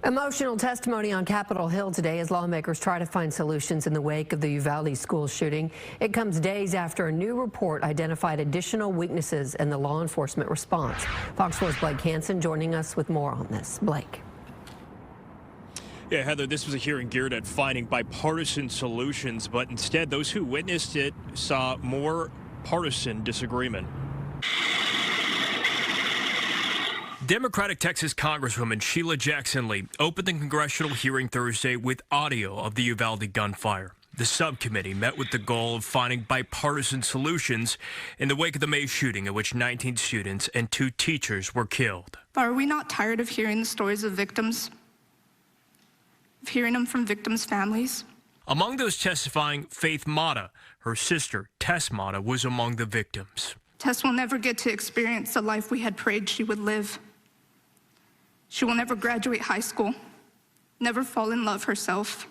Emotional testimony on Capitol Hill today as lawmakers try to find solutions in the wake of the Uvalde school shooting. It comes days after a new report identified additional weaknesses in the law enforcement response. Fox 4's Blake Hansen joining us with more on this. Blake. Yeah, Heather, this was a hearing geared at finding bipartisan solutions, but instead those who witnessed it saw more partisan disagreement. Democratic Texas Congresswoman Sheila Jackson Lee opened the congressional hearing Thursday with audio of the Uvalde gunfire. The subcommittee met with the goal of finding bipartisan solutions in the wake of the May shooting in which 19 students and 2 teachers were killed. Are we not tired of hearing the stories of victims? Of hearing them from victims' families? Among those testifying, Faith Mata, her sister, Tess Mata, was among the victims. Tess will never get to experience the life we had prayed she would live. She will never graduate high school, never fall in love herself,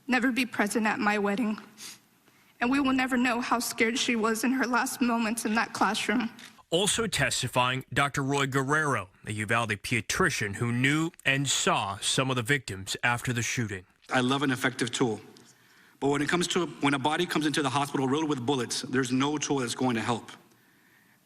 never be present at my wedding. And we will never know how scared she was in her last moments in that classroom. Also testifying, Dr. Roy Guerrero, a Uvalde pediatrician who knew and saw some of the victims after the shooting. I love an effective tool, but when a body comes into the hospital riddled with bullets, there's no tool that's going to help.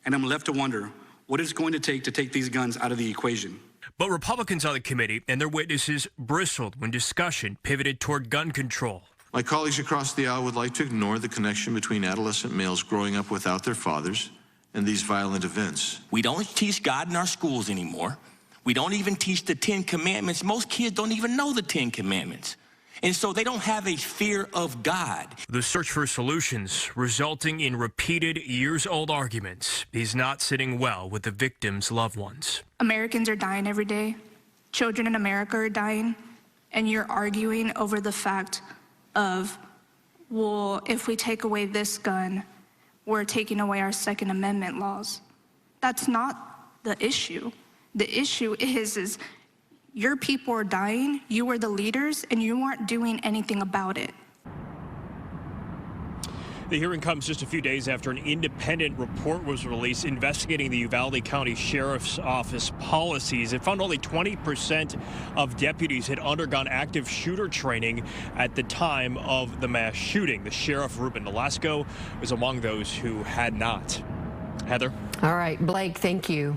And I'm left to wonder what it's going to take these guns out of the equation. But Republicans on the committee and their witnesses bristled when discussion pivoted toward gun control. My colleagues across the aisle would like to ignore the connection between adolescent males growing up without their fathers and these violent events. We don't teach God in our schools anymore. We don't even teach the 10 Commandments. Most kids don't even know the 10 Commandments. And so they don't have a fear of God. The search for solutions, resulting in repeated years-old arguments, is not sitting well with the victims' loved ones. Americans are dying every day. Children in America are dying. And you're arguing over the fact of, well, if we take away this gun, we're taking away our Second Amendment laws. That's not the issue. The issue is your people are dying, you are the leaders, and you aren't doing anything about it. The hearing comes just a few days after an independent report was released investigating the Uvalde County Sheriff's Office policies. It found only 20% of deputies had undergone active shooter training at the time of the mass shooting. The sheriff, Ruben Nolasco, was among those who had not. Heather? All right, Blake, thank you.